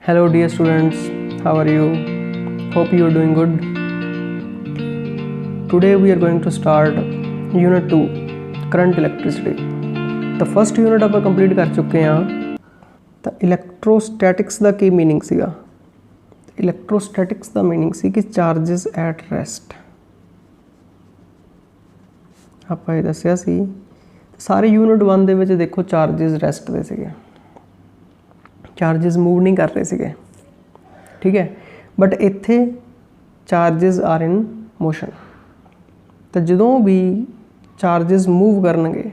Hello dear students, how are you? Hope you are doing good. Today we are going to start Unit 2, Current Electricity. The first unit ਆਪਾਂ complete ਕਰ ਚੁੱਕੇ ਹਾਂ। ਤਾਂ ਇਲੈਕਟ੍ਰੋਸਟੈਟਿਕਸ ਦਾ ਕੀ meaning ਸੀਗਾ? ਇਲੈਕਟ੍ਰੋਸਟੈਟਿਕਸ ਦਾ meaning ਸੀ ਕਿ charges at rest. ਆਪਾਂ ਇਹ ਦੱਸਿਆ ਸੀ ਸਾਰੇ ਯੂਨਿਟ 1 ਦੇ ਵਿੱਚ ਦੇਖੋ ਚਾਰजेस ਰੈਸਟ ਦੇ ਸੀਗੇ, ਚਾਰजेस मूव नहीं कर रहे थे, ठीक है। बट इत्थे चार्जेस आर इन मोशन। तो जो भी चार्जेस मूव करनगे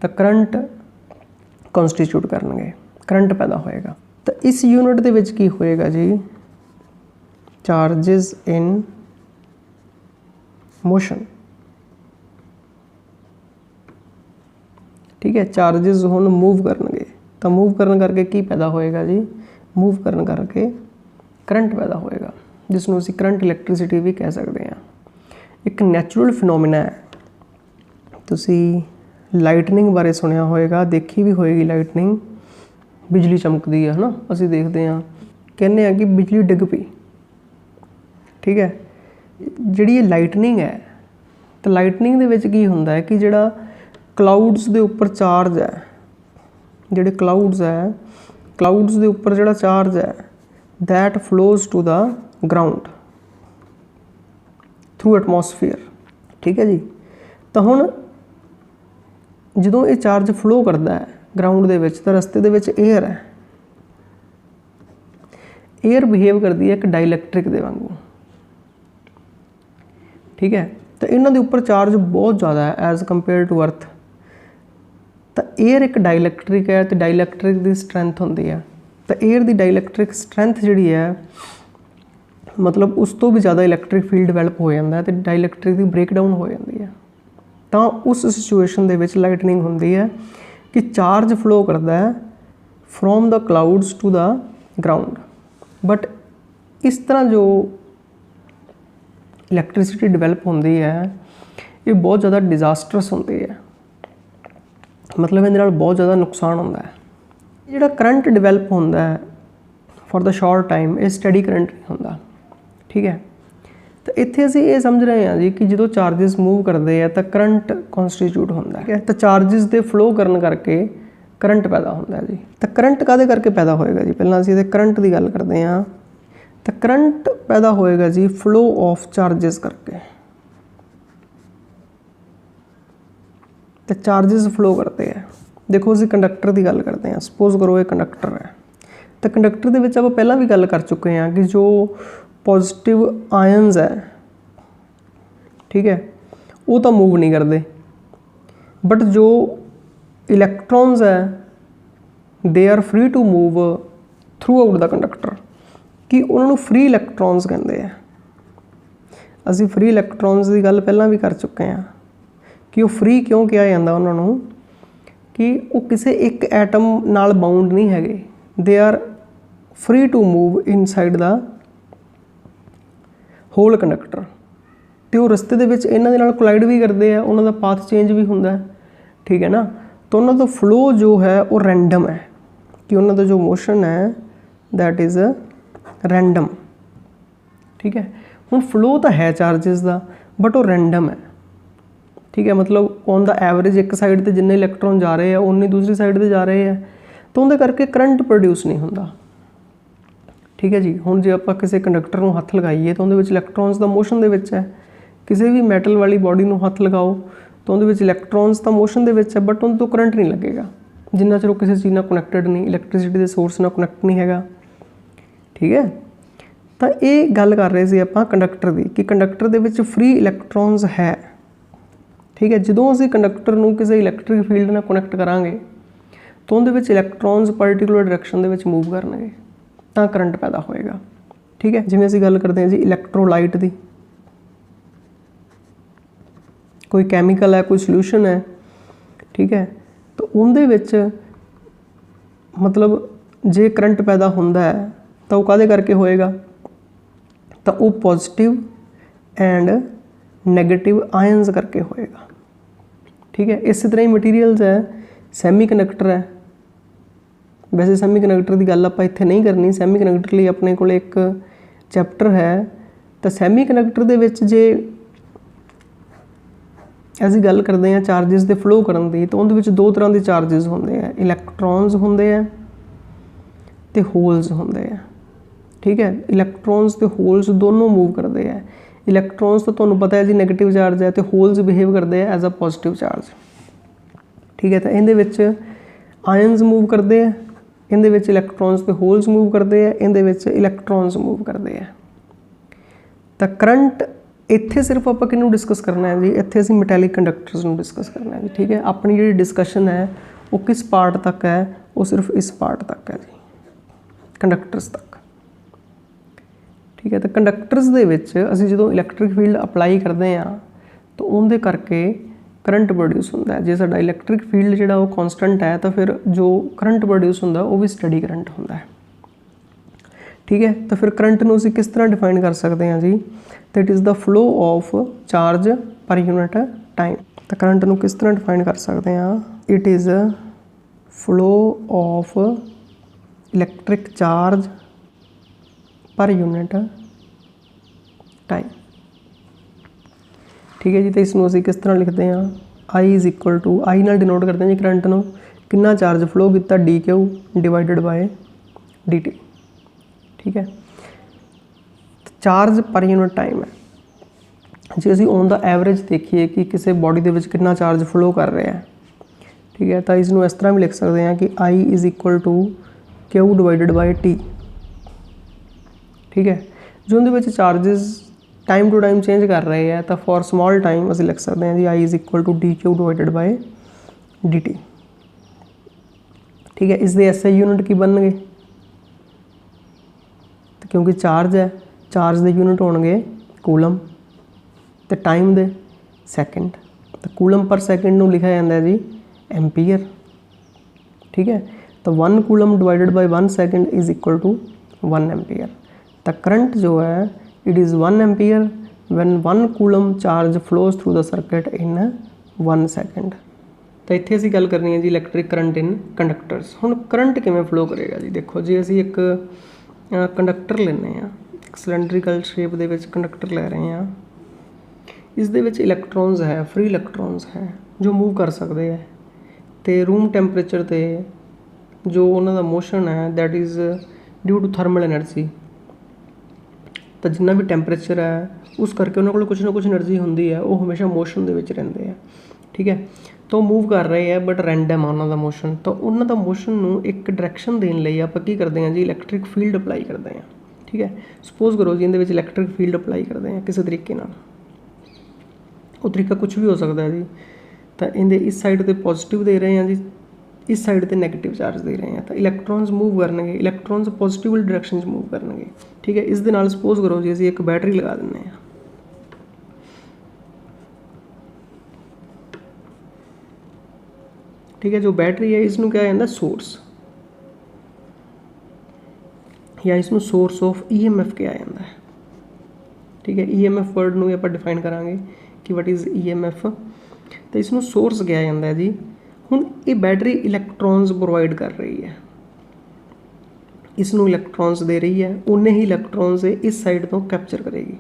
तो करंट कॉन्स्टिट्यूट करनगे, करंट पैदा होएगा। तो इस यूनिट दे विच की होएगा जी, चार्जेस इन मोशन, ठीक है। चार्जेस हुण मूव करनगे तो मूव करन करके की पैदा होएगा जी, मूव करन करके करंट पैदा होएगा, जिसनों असीं करंट इलैक्ट्रिसिटी भी कह सकते हैं। एक नैचुरल फिनोमिना है। तुसीं लाइटनिंग बारे सुनिया होएगा, देखी भी होएगी लाइटनिंग, बिजली चमकदी है ना, असीं देखते हैं, कहने हैं कि बिजली डिग पई, ठीक है। जिहड़ी ये लाइटनिंग है, तो लाइटनिंग दे विच की हुंदा है कि जिहड़ा क्लाउड्स दे उपर चार्ज है, जिहड़े क्लाउड्स है, क्लाउड्स के उपर जिहड़ा चार्ज है that flows to the ground through atmosphere, ठीक है जी। तो हुण जदों ये चार्ज फ्लो करता है ग्राउंड दे विच, तो रस्ते दे विच एयर है, एयर बिहेव करती है एक डाइलैक्ट्रिक दे वांगू, ठीक है। तो इन्हां दे उपर चार्ज बहुत ज़्यादा है एज कंपेयर टू अर्थ। तो एयर एक डाइलैक्ट्रिक है, तो डाइलैक्ट्रिक की स्ट्रेंथ होंदी है। तो एयर की डाइलैक्ट्रिक स्ट्रेंथ जिहड़ी है, मतलब उस तो भी ज़्यादा इलैक्ट्रिक फील्ड डिवेलप हो जाता है, तो डाइलैक्ट्रिक की ब्रेकडाउन हो जाती है। तो उस सिचुएशन दे विच लाइटनिंग होंदी है कि चार्ज फ्लो करता है from the clouds to the ground. But इस तरह जो इलैक्ट्रिसिटी डिवेलप होंदी है, ये बहुत ज़्यादा डिजास्टरस होंदी है, मतलब इहदे नाल बहुत ज़्यादा नुकसान होंदा है। जिहड़ा करंट डिवेलप होंदा है फॉर द शॉर्ट टाइम, ये स्टडी करंट नहीं होंदा, ठीक है। तो इत्थे असीं ये समझ रहे हैं जी कि जो चार्जेस मूव करते हैं तो करंट कॉन्स्टिट्यूट होंदा है, तो चार्जेस दे फ्लो करन करके करंट पैदा होंदा है जी। तो करंट काहदे करके पैदा होएगा जी? पहलां असीं इहदे करंट की गल करते हैं। तो करंट पैदा होएगा जी फ्लो ऑफ चार्जेस करके। तो चार्जेस फ्लो करते हैं, देखो असीं कंडक्टर की गल करते हैं। सपोज करो ये कंडक्टर है, तो कंडक्टर दे विच आपां पहलां भी गल कर चुके हैं कि जो पॉजिटिव आयन्स है, ठीक है, वो तो मूव नहीं करते। बट जो इलैक्ट्रॉन्स है they are free to move through out the conductor, कि उन्होंने फ्री इलैक्ट्रॉन्स कहते हैं। असीं फ्री इलैक्ट्रॉन्स की गल पहलां भी कर चुके हैं कि वो फ्री क्यों कहा जाता उन्होंने, कि वो किसी एक एटम नाल बाउंड नहीं है, they are free to move inside the whole conductor. तो वो रस्ते दे विच इन्हां दे नाल कोलाइड भी करते हैं, उन्हों का पाथ चेंज भी होंदा है, ठीक है ना। तो उन्हों का फ्लो जो है वो रैंडम है, कि उन्हों का जो मोशन है दैट इज़ रैंडम, ठीक है। हुण फ्लो तो है चार्जिस का, बट वो रैंडम है, ठीक है। मतलब ऑन द एवरेज एक साइड ते जिन्ने इलैक्ट्रॉन जा रहे हैं उन्नी दूसरी साइड ते जा रहे हैं, तो उनके करके करंट प्रोड्यूस नहीं होंदा, ठीक है जी। हुण जे आपां किसी कंडक्टर नूं हत्थ लगाइए तो उहदे विच इलैक्ट्रॉन्स दा मोशन दे विच है, किसी भी मैटल वाली बॉडी नूं हत्थ लगाओ तो उहदे विच इलैक्ट्रॉन्स दा मोशन दे विच है, बट उहदे तो करंट नहीं लगेगा जिन्ना चਿਰ किसी चीज़ नाल कनैक्टेड नहीं, इलैक्ट्रिसिटी के सोर्स नाल कनैक्ट नहीं हैगा, ठीक है। तो ये गल कर रहे सी आपां कंडक्टर की, कि कंडक्टर दे विच फ्री इलैक्ट्रॉन्स है, ठीक है। जो असीं कंडक्टर नूं किसी इलैक्ट्रिक फील्ड नाल कनैक्ट करांगे तो उहदे विच इलैक्ट्रॉन्स पर्टिकुलर डायरैक्शन दे विच मूव करनगे, तां करंट पैदा होएगा, ठीक है। जिवें असीं गल करते हैं जी इलैक्ट्रोलाइट की, कोई कैमिकल है, कोई सोल्यूशन है, ठीक है। तो उहदे विच मतलब जे करंट पैदा होंदा है तो वो काहदे करके होएगा? तो वो पॉजिटिव एंड नैगेटिव आयन्स करके होएगा, ठीक है। इस तरह ही मटीरियल्स है, सैमी कंडक्टर है, वैसे सैमीकंडक्टर की गल आपां इत्थे नहीं करनी, सैमीकंडक्टर लई अपने कोल एक चैप्टर है। तो सैमीकंडक्टर दे विच जे ਅਸੀਂ ਗੱਲ ਕਰਦੇ ਹਾਂ ਚਾਰजेस ਦੇ ਫਲੋ ਕਰਨ ਦੀ, ਤਾਂ ਉਹਦੇ ਵਿੱਚ ਦੋ ਤਰ੍ਹਾਂ ਦੇ ਚਾਰजेस ਹੁੰਦੇ ਆ, ਇਲੈਕਟ੍ਰੋਨਸ ਹੁੰਦੇ ਆ ਤੇ ਹੋਲਸ ਹੁੰਦੇ ਆ। ਠੀਕ ਹੈ, ਇਲੈਕਟ੍ਰੋਨਸ ਤੇ ਹੋਲਸ ਦੋਨੋਂ मूव करते हैं। इलैक्ट्रॉन्स तो तुहानूं पता है जी नैगेटिव चार्ज है, तो होल्स बिहेव करते हैं एज अ पॉजिटिव चार्ज। ठीक है, तो इहदे विच आयन्स मूव करते हैं, इहदे विच इलैक्ट्रॉन्स ते होल्स मूव करते हैं, इहदे विच इलैक्ट्रॉन्स मूव करते हैं। तो करंट इत्थे सिर्फ आपां किहनूं डिस्कस करना है जी, इत्थे असीं मैटैलिक कंडक्टर्स नूं डिस्कस करना है जी। ठीक है, अपनी जिहड़ी डिस्कशन है वो किस पार्ट तक है, वो सिर्फ इस पार्ट तक है जी, कंडक्टर्स तक। ठीक है, तो कंडक्टर्स दे विच असीं जदों इलैक्ट्रिक फील्ड अप्लाई करते हैं तो उहदे करके करंट प्रोड्यूस होंदा है। जे साडा इलैक्ट्रिक फील्ड जिहड़ा वो कॉन्सटेंट है तो फिर जो करंट प्रोड्यूस होंदा वो भी स्टडी करंट होंदा है। ठीक है, तो फिर करंट नूं असीं किस तरह डिफाइन कर सकते हैं जी, तो it is the flow of charge per unit time. तो करंट नूं किस तरह डिफाइन कर सकते हैं, it is flow of electric charge per unit time. ठीक है जी, तो इसनों असीं किस तरह लिखते हैं, आई इज़ इक्वल टू, आई नाल डिनोट करते हैं जी करंट नूं, कितना चार्ज फ्लो किया D Q divided by D T. ठीक है, चार्ज पर यूनिट टाइम है। जे असीं ऑन द एवरेज देखिए कि किसी बॉडी दे विच कितना चार्ज फ्लो कर रहा है, ठीक है, तो इसनों इस तरह भी लिख सकते हैं कि I is equal to Q divided by T. ठीक है, जो उनके विच charges time to time change कर रहे हैं, तो फॉर स्मॉल टाइम असीं लिख सकते हैं जी I is equal to D Q divided by D T. ठीक है, इसके एसआई यूनिट की बन गए, तो क्योंकि चार्ज है, चार्ज के यूनिट होंगे कूलम, तो टाइम दे सैकेंड, तो कूलम पर सैकेंड नूं लिखा जाता है जी एम्पीयर। ठीक है, तो 1 coulomb divided by 1 second is equal to 1 ampere. तो करंट जो है it is 1 ampere when 1 coulomb charge flows through the circuit in 1 second. तो इत्थे असीं गल करनी है जी इलैक्ट्रिक करंट इन कंडक्टर्स। हुण करंट किवें फ्लो करेगा जी, देखो जी असीं एक कंडक्टर लैने आ, एक सिलेंड्रिकल शेप दे विच कंडक्टर लै रहे हैं, इस दे विच इलैक्ट्रॉन्स है, फ्री इलैक्ट्रॉन्स है जो मूव कर सकते हैं, तो रूम टैंपरेचर ते जो उन्हां दा मोशन है that is due to thermal energy. तो जिन्ना भी टैंपरेचर है उस करके उन्होंने को कुछ ना कुछ एनर्जी होंदी है, वो हमेशा मोशन दे विच रहिंदे हैं। ठीक है, तो मूव कर रहे हैं बट रैंडम है उन्हों का मोशन, तो उन्हों का मोशन नूं एक डायरैक्शन देने लई आपां की करते हैं जी इलैक्ट्रिक फील्ड अप्लाई करते हैं। ठीक है, सपोज करो जी इहदे विच इलैक्ट्रिक फील्ड अप्लाई करते हैं किसी तरीके नाल, वो तरीका कुछ भी हो सकता है जी। तो इहदे इस साइड ते पॉजिटिव दे रहे हैं जी, इस साइड ते नैगेटिव चार्ज दे रहे हैं, तो इलैक्ट्रॉन्स मूव करनगे, इलैक्ट्रॉन्स पॉजिटिव डायरैक्शन च मूव करनगे। ठीक है, इस दे नाल सपोज करो जी असीं एक बैटरी लगा दिंदे हैं, ठीक है, जो बैटरी है इसनूं क्या जांदा सोर्स, या इसनूं सोर्स ऑफ EMF कहा जाता है। ठीक है, EMF वर्ड नूं आपां डिफाइन करांगे कि वट इज़ EMF, तो इसनूं सोर्स कहा जाता है जी। हुण ये बैटरी इलैक्ट्रॉन्स प्रोवाइड कर रही है, इसनूं इलैक्ट्रॉन्स दे रही है, उन्ने ही इलैक्ट्रॉन्स इस साइड तो कैप्चर करेगी।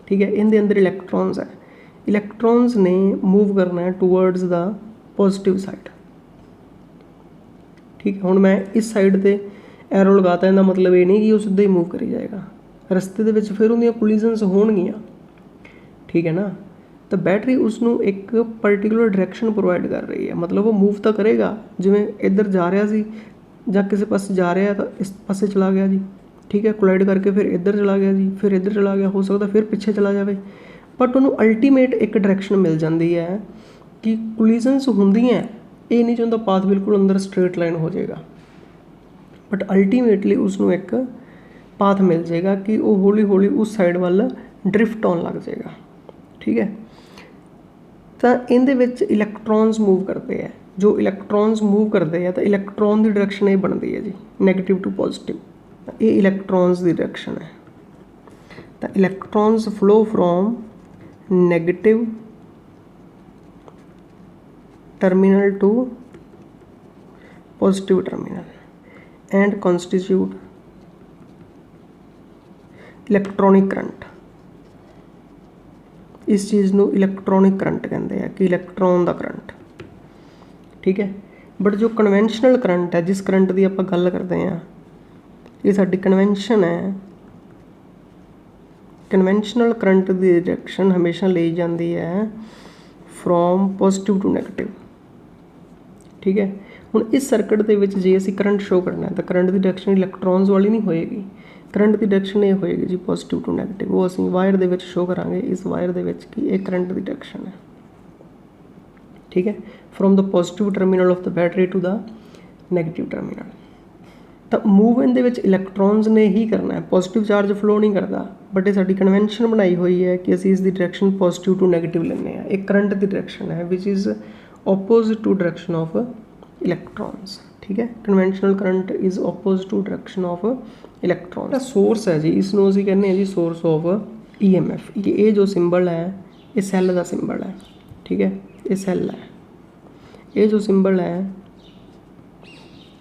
ठीक है, इनके अंदर इलैक्ट्रॉन्स है, इलैक्ट्रॉन्स ने मूव करना है टूवर्ड्स द पॉजिटिव साइड। ठीक है, हुण मैं इस साइड ते एरो लगाता, इहदा मतलब ये नहीं कि वो सीधा ही मूव करी जाएगा, रस्ते दे विच फिर उहदियां कोलिजन्स होणगियां। ठीक है ना, तो बैटरी उसनूं एक पर्टिकुलर डायरैक्शन प्रोवाइड कर रही है, मतलब वो मूव तो करेगा, जिवें इधर जा रहा सी जां किसी पासे जा रहा है तो इस पासे चला गया जी। ठीक है, कोलाइड करके फिर इधर चला गया जी, फिर इधर चला गया, हो सकता फिर पिछे चला जाए, बट उन्होंने अल्टीमेट एक डायरैक्शन मिल जाती है कि कोलिजन्स होंदियां, ये नहीं चाहता पाथ बिल्कुल अंदर स्ट्रेट लाइन हो जाएगा, बट अल्टीमेटली उसनों एक पाथ मिल जाएगा कि वो हौली हौली उस साइड वाल ड्रिफ्ट होने लग जाएगा। ठीक है, तो इहदे विच इलैक्ट्रॉन्स मूव करते हैं, जो इलैक्ट्रॉन्स मूव करते हैं तो इलैक्ट्रॉन की डायरैक्शन ये बनती है जी नैगेटिव टू पॉजिटिव, ये इलैक्ट्रॉन्स की डायरैक्शन है। तो electrons flow from negative terminal to positive terminal, and constitute electronic current. इस चीज़ ਨੂੰ इलैक्ट्रॉनिक करंट कहते हैं कि इलैक्ट्रॉन का करंट, ठीक है। बट जो कन्वेंशनल करंट है, जिस करंट की आप गल करते हैं, ये साडी कन्वेंशन है। कन्वेंशनल करंट की डायरैक्शन हमेशा ली जाती है फ्रॉम पॉजिटिव टू नैगेटिव, ठीक है। हुण इस सर्किट के विच जे असीं करंट शो करना है तो करंट की डायरैक्शन इलैक्ट्रॉन्स वाली नहीं होएगी, करंट की डायरैक्शन ये होएगी जी पॉजिटिव टू नैगेटिव। वो असीं वायर दे विच शो करांगे, इस वायर दे विच कि एक करंट की डायरैक्शन है, ठीक है, from the positive terminal of the battery to the negative terminal. तो मूवमेंट दे विच इलैक्ट्रॉन्स ने ही करना है, पॉजिटिव चार्ज फ्लो नहीं करता। बट ये साडी कन्वेंशन बनाई हुई है कि असीं इसकी डायरैक्शन पॉजिटिव टू नैगेटिव लैंदे आ। एक करंट की डायरैक्शन है which is opposite to direction of electrons, ठीक है। Conventional current is opposite to direction of electron. Source है जी, इसनूं असीं कहने हैं जी सोर्स ऑफ EMF। ये जो सिंबल है ये सैल का सिंबल है, ठीक है, ये सैल है। ये जो सिंबल है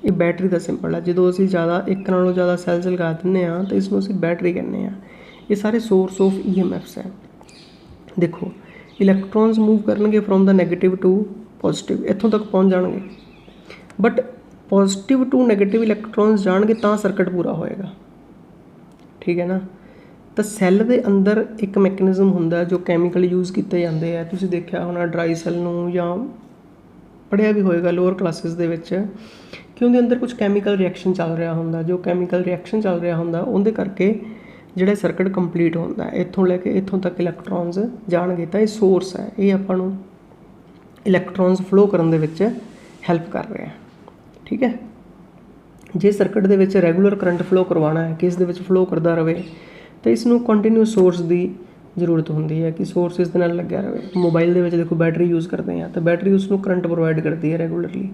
ये बैटरी का सिंबल है। जो असीं ज़्यादा एक नालों ज़्यादा सैल्स लगा दिंदे आ तो इसनूं असीं बैटरी कहने आ। ये सारे सोर्स ऑफ EMFs है। देखो इलैक्ट्रॉन्स मूव करनगे from the negative to positive, इत्थों तक पहुँच जाएंगे। But positive to negative electrons जाएंगे तो सर्किट पूरा होएगा, ठीक है ना। तो सैल के अंदर एक मैकेनिज्म हुंदा जो कैमिकल यूज़ किए जाते हैं। तुसीं देखिया होना ड्राई सैल नूं, या पढ़िया भी होएगा लोअर क्लासिस दे विच कि उनके अंदर कुछ कैमिकल रिएक्शन चल रहा होंदा। जो कैमिकल रिएक्शन चल रहा होंदा उनके करके जिहड़ा सर्किट कंप्लीट होंदा, इत्थों लैके इत्थों तक इलैक्ट्रॉन्स जाणगे। तो ये सोर्स है, ये आपां नूं इलैक्ट्रॉन्स फ्लो करन दे विच हैल्प कर रहा है, ठीक है। जे सर्किट दे विच रैगूलर करंट फ्लो करवाना है कि इस दे विच फ्लो करता रहे तो इसनूं कंटीन्यूअस सोर्स की जरूरत होंदी है कि सोर्स इस दे नाल लग्या रहे। मोबाइल दे विच देखो बैटरी यूज़ करते हैं तो बैटरी उसनूं करंट प्रोवाइड करती है रेगूलरली।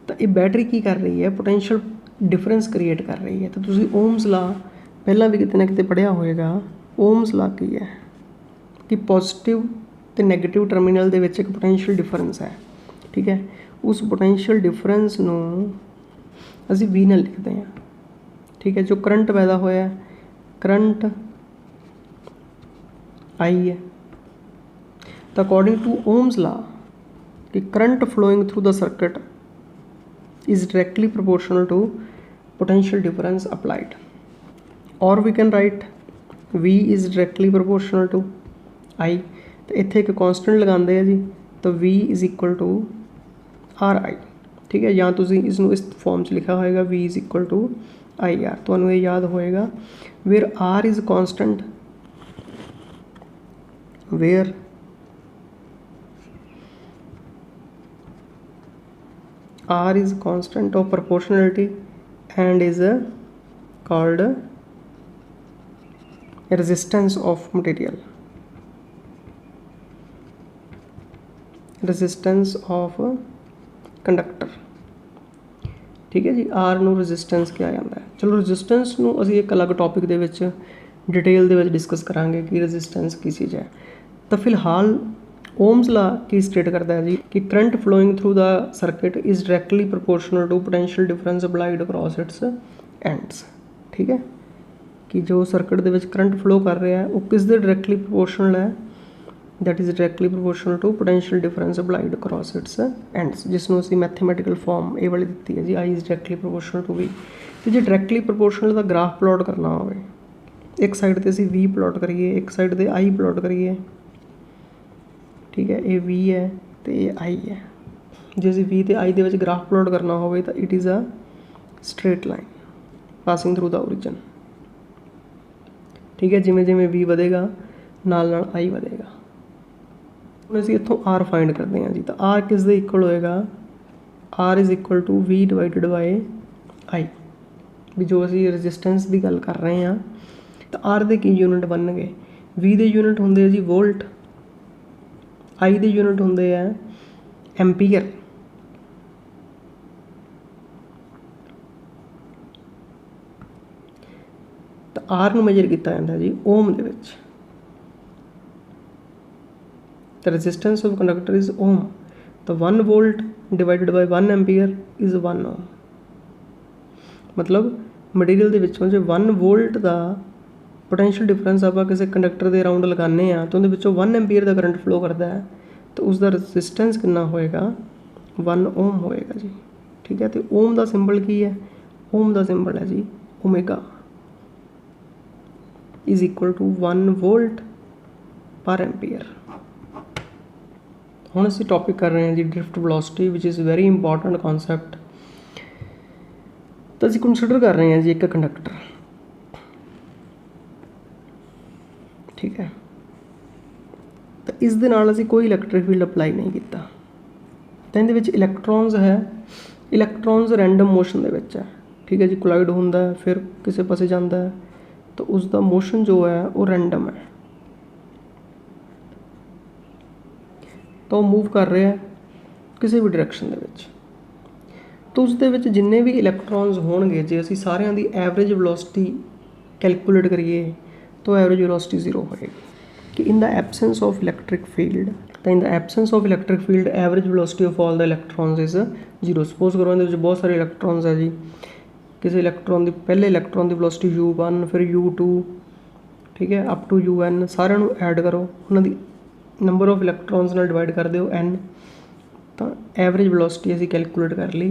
तो ये बैटरी की कर रही है, पोटेंशियल डिफरेंस क्रिएट कर रही है। तो तुसीं ओम्स ला पहला भी किते ना किते पढ़िया होएगा। ओम्स ला की है कि पॉजिटिव ते नैगेटिव टर्मिनल दे विच एक पोटेंशियल डिफरेंस है, ठीक है। उस पोटेंशियल डिफरेंस नूं असीं V नाल लिखते हैं, ठीक है। जो करंट पैदा होया करंट I है। तो अकॉर्डिंग टू ओम्स ला कि current flowing through the circuit is directly proportional to potential difference applied, or we can write V is directly proportional to I। तो इत्थे एक कांस्टेंट लगाते हैं जी, तो V is equal to RI, ठीक है। या तुसीं इसनूं इस फॉर्म च लिखा होएगा V is equal to IR। तुहानूं ये याद होएगा where R is constant, where R is constant of proportionality and is called resistance of material, resistance of conductor, ठीक है जी। R नूं resistance क्या जाता है। चलो resistance नूं असीं एक अलग टॉपिक दे विच डिटेल दे विच डिस्कस करांगे कि resistance की चीज़ है। तो फिलहाल ओम्स ला की स्टेट करता है जी कि current flowing through the circuit is directly proportional to potential difference applied across its ends, ठीक है। कि जो सर्किट दे विच करंट फ्लो कर रहा है वो किस दे डायरेक्टली प्रोपोर्शनल है, that is directly proportional to potential difference applied across its ends, जिसनूं असीं मैथेमैटिकल फॉर्म ये वाली दित्ती है जी I is directly proportional to V। तो जो डायरेक्टली प्रोपोर्शनल का ग्राफ प्लॉट करना हो, एक साइड ते असीं V प्लॉट करिए, एक साइड ते I प्लॉट करिए, ठीक है। ये V है तो ये I है। जो असीं V ते I they which graph plot करना हो तो it is a straight line passing through the origin, ठीक है। जिमें जिमें V वधेगा नाल नाल I वधेगा। हुण असीं इत्थों R फाइंड करते हैं जी। तो R किस दे इक्वल होएगा, R is equal to V divided by I। भी जो असीं रजिस्टेंस की गल कर रहे हैं तो R दे की यूनिट बनणगे, V दे यूनिट हुंदे जी वोल्ट, I दे यूनिट होंदे है एम्पीयर, तो R नूं मेजर किया जाता है जी ओम दे विच। The resistance of conductor is ohm, तो 1 volt divided by 1 ampere is 1 ohm। मतलब मटीरियल ਦੇ ਵਿੱਚੋਂ ਜੇ 1 ਵੋਲਟ ਦਾ पोटेंशियल डिफरेंस आप किसी कंडक्टर के अराउंड लगाने तो उहदे विचों 1 एम्पीयर का करंट फ्लो करता है तो उसका रजिस्टेंस कितना होएगा 1 ओम होएगा जी। ठीक है, तो ओम का सिंबल की है, ओम का सिंबल है जी omega is equal to 1 volt per ampere. हुण असीं टॉपिक कर रहे हैं जी drift velocity which is very important concept. तो असीं कंसिडर कर रहे हैं जी एक कंडक्टर, ठीक है, तो इस दे नाल असीं कोई इलैक्ट्रिक फील्ड अप्लाई नहीं किया। तो इहदे विच इलैक्ट्रॉन्स है, इलैक्ट्रॉन्स रैंडम मोशन दे विच है, ठीक है जी, कोलाइड होंदा है फिर किसी पासे जाता है तो उसका मोशन जो है वो रैंडम है, तो मूव कर रहा है किसी भी डायरैक्शन दे विच। तो उस दे विच जिन्ने भी इलैक्ट्रॉन्स होणगे जे असीं सारिਆਂ ਦੀ एवरेज वेलोसिटी कैलकुलेट करिए तो एवरेज वेलोसिटी 0 होएगी कि in the absence of electric field. तो in the absence of electric field average velocity of all the electrons is 0। Suppose करो इहदे विच बहुत सारे इलैक्ट्रॉन्स है जी, किसी इलैक्ट्रॉन की पहले इलैक्ट्रॉन की वेलोसिटी U1 फिर U2, ठीक है, अप टू UN, सारिਆਂ ਨੂੰ ऐड करो, उन्हां दी नंबर ऑफ इलैक्ट्रॉन्स नाल डिवाइड कर दो N, तो एवरेज वेलोसिटी असीं कैलकुलेट कर ली,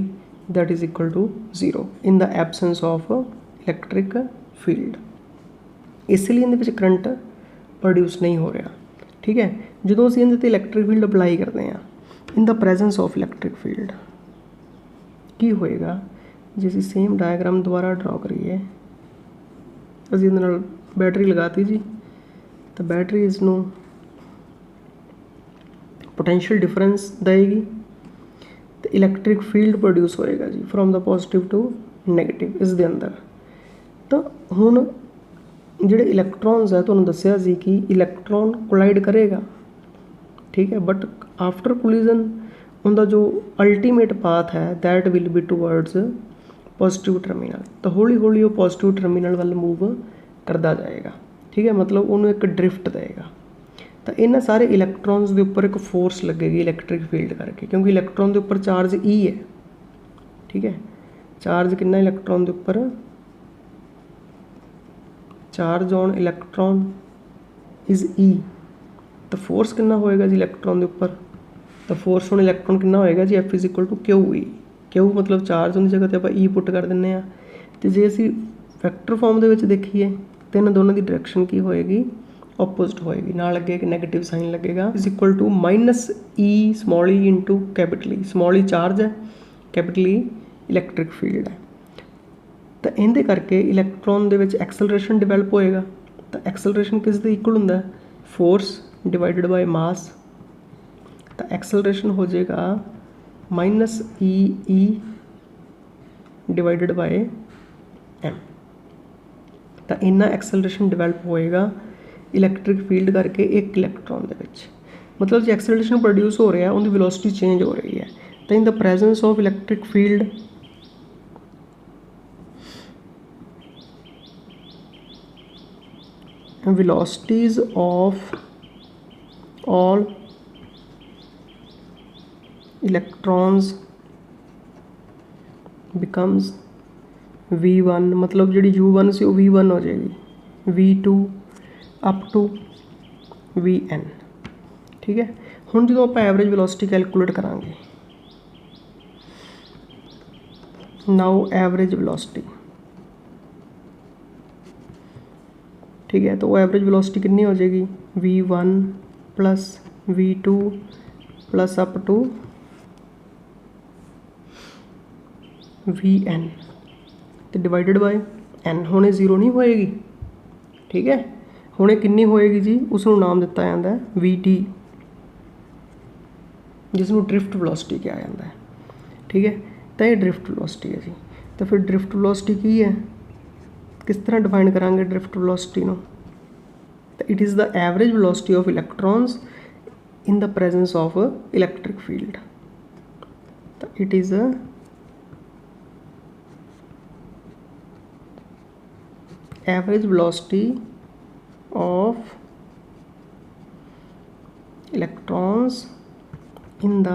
that is equal to 0 in the absence of electric field. इसलिए इहदे विच करंट प्रोड्यूस नहीं हो रहा। ठीक है, जो असीं इहदे ते इलैक्ट्रिक फील्ड अप्लाई करते हैं इन the presence of electric field की होएगा जे असीं सेम डायग्राम दोबारा ड्रॉ करिए। असीं इहदे नाल बैटरी लगाती जी, तो बैटरी इसनूं पोटेंशियल डिफरेंस देगी तो इलैक्ट्रिक फील्ड प्रोड्यूस होएगा जी from the positive to negative इस दे अंदर। तो हुण जिहड़े इलैक्ट्रॉन्स है तुहानूं दस्सिया सी कि इलैक्ट्रॉन कोलाइड करेगा, ठीक है, बट आफ्टर कोलिजन उनका जो अल्टीमेट पाथ है that will be towards positive terminal. तो हौली हौली वो पॉजिटिव टर्मिनल वाल मूव करता जाएगा, ठीक है, मतलब उन्होंने एक ड्रिफ्ट देगा। तो इन्हां सारे इलैक्ट्रॉन्स के उपर एक फोर्स लगेगी इलैक्ट्रिक फील्ड करके, क्योंकि इलैक्ट्रॉन के उपर चार्ज E है, ठीक है, चार्ज कितना इलैक्ट्रॉन के उपर, charge on electron is E। तो फोर्स कितना होएगा जी इलैक्ट्रॉन के उपर, तो फोर्स ऑन इलैक्ट्रॉन कितना होएगा जी F is equal to QE। Q मतलब चार्ज उनकी जगह पर आप E पुट कर दें। तो जे असी वैक्टर फॉर्म के देखिए तो इन्होंने दोनों की डायरैक्शन की होएगी ऑपोजिट होएगी, ना लगे एक नैगेटिव साइन लगेगा, is equal to -E small E into capital E. Small E charge है, कैपिटल ई इलैक्ट्रिक फील्ड है। तो इहदे करके इलैक्ट्रॉन दे विच एक्सलरेशन डिवेलप होएगा। तो एक्सलरेशन किस दे इक्वल हुंदा है, फोर्स डिवाइडेड बाय मास। तो एक्सलरेशन हो जाएगा -E डिवाइडेड बाय M। तो इन्ना एक्सलरेशन डिवेलप होएगा इलैक्ट्रिक फील्ड करके एक इलैक्ट्रॉन दे विच। मतलब जो एक्सलरेशन प्रोड्यूस हो रहा है उनकी वेलोसिटी चेंज हो रही है। तो in the presence of electric field velocities of all electrons becomes V1, मतलब जी U1 से V1 हो जाएगी, V2 अप टू Vn। ठीक है, हुण जो आप एवरेज वेलोसिटी कैलकुलेट करांगे, नाउ एवरेज वेलोसिटी, ठीक है, तो वो एवरेज वेलोसिटी कितनी हो जाएगी, V1 plus V2 plus up to Vn तो डिवाइडेड बाय n। हुणे 0 नहीं होएगी, ठीक है, हुणे कितनी होएगी जी, उसनूं नाम दिता जाता है Vt, जिसनूं ड्रिफ्ट वेलोसिटी कहा जाता है। ठीक है, तो ये ड्रिफ्ट वेलोसिटी है जी। तो फिर ड्रिफ्ट वेलोसिटी की है, किस तरह डिफाइन करांगे ड्रिफ्ट वेलोसिटी नो, तो it is the average velocity of electrons in the presence of electric field. तो it is average velocity of electrons in the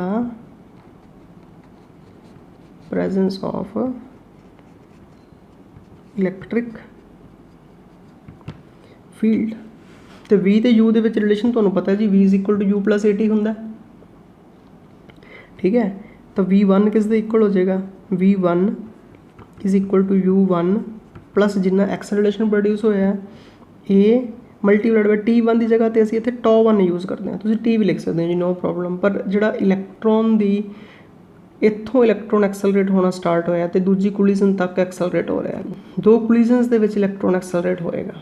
presence of electric field. ਤੇ V ਤੇ U ਦੇ ਵਿੱਚ relation ਤੁਹਾਨੂੰ ਪਤਾ ਜੀ, V is equal to U plus AT ਹੁੰਦਾ, ਠੀਕ ਹੈ। ਤਾਂ V1 ਕਿਸ ਦੇ ਇਕੁਅਲ ਹੋ ਜਾਏਗਾ, V1 is equal to U1 plus ਜਿੰਨਾ ਐਕਸਲਰੇਸ਼ਨ ਪ੍ਰੋਡਿਊਸ ਹੋਇਆ ਇਹ ਮਲਟੀਪਲਾਈਡ ਬਾਈ T1 ਦੀ ਜਗ੍ਹਾ 'ਤੇ ਅਸੀਂ ਇੱਥੇ τ1 ਯੂਜ਼ ਕਰਦੇ ਹਾਂ, ਤੁਸੀਂ T ਵੀ ਲਿਖ ਸਕਦੇ ਹੋ ਜੀ, ਨੋ ਪ੍ਰੋਬਲਮ। ਪਰ ਜਿਹੜਾ ਇਲੈਕਟ੍ਰੋਨ ਦੀ ਇੱਥੋਂ ਇਲੈਕਟ੍ਰੋਨ ਐਕਸਲਰੇਟ ਹੋਣਾ ਸਟਾਰਟ ਹੋਇਆ ਤੇ ਦੂਜੀ ਕੋਲੀਜ਼ਨ ਤੱਕ ਐਕਸਲਰੇਟ ਹੋ ਰਿਹਾ, ਦੋ ਕੋਲੀਜ਼ਨਸ ਦੇ ਵਿੱਚ ਇਲੈਕਟ੍ਰੋਨ ਐਕਸਲਰੇਟ ਹੋਏਗਾ,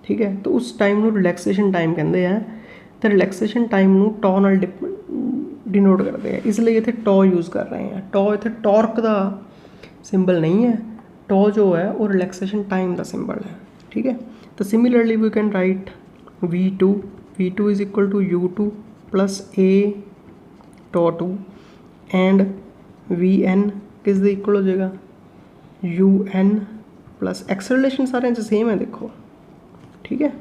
ਠੀਕ ਹੈ। ਤਾਂ ਉਸ ਟਾਈਮ ਨੂੰ ਰਿਲੈਕਸੇਸ਼ਨ ਟਾਈਮ ਕਹਿੰਦੇ ਆ, ਤੇ ਰਿਲੈਕਸੇਸ਼ਨ ਟਾਈਮ ਨੂੰ ਟॉ ਨਾਲ ਡਿਨੋਟ ਕਰਦੇ ਆ, ਇਸ ਲਈ ਇੱਥੇ ਟॉ ਯੂਜ਼ ਕਰ ਰਹੇ ਹਾਂ। ਟॉ ਇੱਥੇ ਟਾਰਕ ਦਾ ਸਿੰਬਲ ਨਹੀਂ ਹੈ, ਟॉ ਜੋ ਹੈ ਉਹ ਰਿਲੈਕਸੇਸ਼ਨ ਟਾਈਮ ਦਾ ਸਿੰਬਲ ਹੈ, ਠੀਕ ਹੈ। तो similarly we can write V2 is equal to U2 plus A τ2 and Vn किस दे इक्वल हो जाएगा, UN प्लस एक्सेलरेशन सारे सेम है देखो, ठीक है।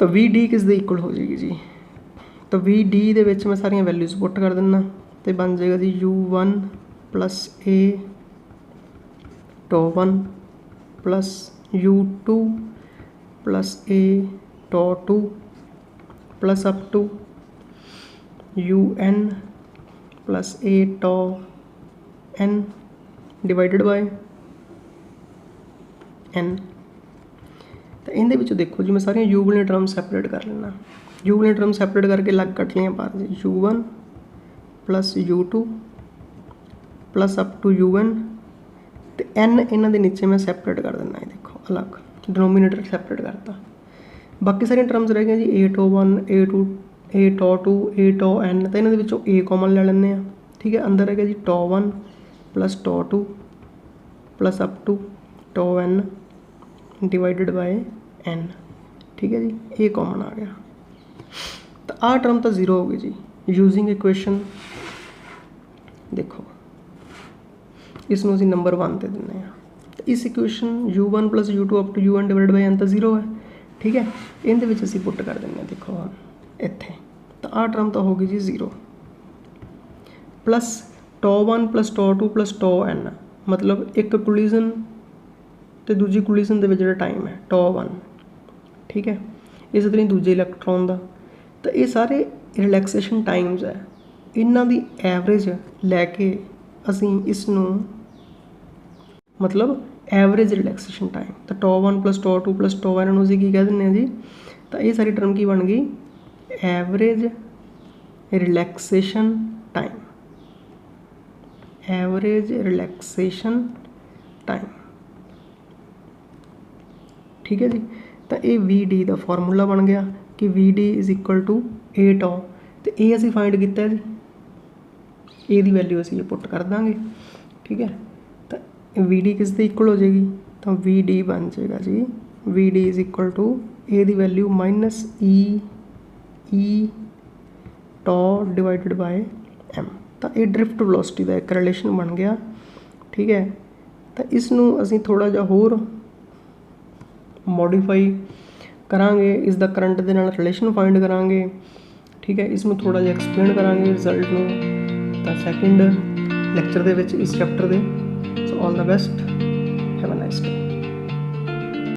तो VD किस दे इक्वल हो जाएगी जी, तो VD दे विच मैं सारियां वैल्यूज़ पुट कर दिना तो बन जाएगा जी U1 plus A τ1 plus U2 plus A τ2 plus up to UN plus A τn divided by n। तो इहदे विचों देखो जी मैं सारियां U वाली टर्म सैपरेट कर लेना, U वाली टर्म सैपरेट करके अलग कट लिया बाहर जी, U1 plus U2 plus up to UN तो n इन्हां दे नीचे मैं सैपरेट कर देना है, देखो अलग डिनोमीनेटर सैपरेट करता। बाकी सारी टर्म्स रह गए जी A τ1 A2 A τ2 A τn, तो इन्हां दे विचों A कॉमन ले लैंदे आ, ठीक है। अंदर है जी τ1 plus τ2 plus up to τn divided by n, ठीक है जी, A कॉमन आ गया। तो आ टर्म तो जीरो हो गई जी, यूजिंग इक्वेशन देखो इसनों असीं नंबर 1 ते दिंदे आ। इस equation U1 plus U2 up to UN divide by n तो जीरो है, ठीक है। इहदे विच असीं पुट कर देंगे, देखो हाँ इत्थे, तो आ टर्म तो होगी जी zero plus τ1 plus τ2 plus τn, मतलब एक कोलिजन तो दूजी कोलिजन दे विच जिहड़ा टाइम है τ1, ठीक है। इस तरह दूजे इलैक्ट्रॉन का, तो ये सारे रिलैक्सेशन टाइम्स है, इन्हां दी एवरेज लैके असीं इसनूं मतलब एवरेज रिलैक्सेशन टाइम, तो τ1 प्लस τ2 प्लस τn असीं की कह दिंदे जी, तो ये सारी टर्म की बन गई average relaxation time, average relaxation time, ठीक है जी। तो ये VD का फॉर्मूला बन गया कि VD is equal to A τ, तो ये असीं फाइंड किया जी, ए दी वैल्यू असीं ये पुट कर देंगे, ठीक है। तो VD किस दे इक्वल हो जाएगी, तो VD बन जाएगा जी VD is equal to A दी value minus E τ divided by M। तो ये ड्रिफ्ट वेलोसिटी का एक रिलेशन बन गया, ठीक है। तो इसनूं असीं थोड़ा जिहा होर मॉडिफाई करांगे, इसका करंट दे नाल रिलेशन फाइंड करांगे, ठीक है। इसमें थोड़ा जिहा एक्सप्लेन करांगे रिजल्ट नूं, तो सैकेंड लैक्चर दे विच इस chapter they. So all the best.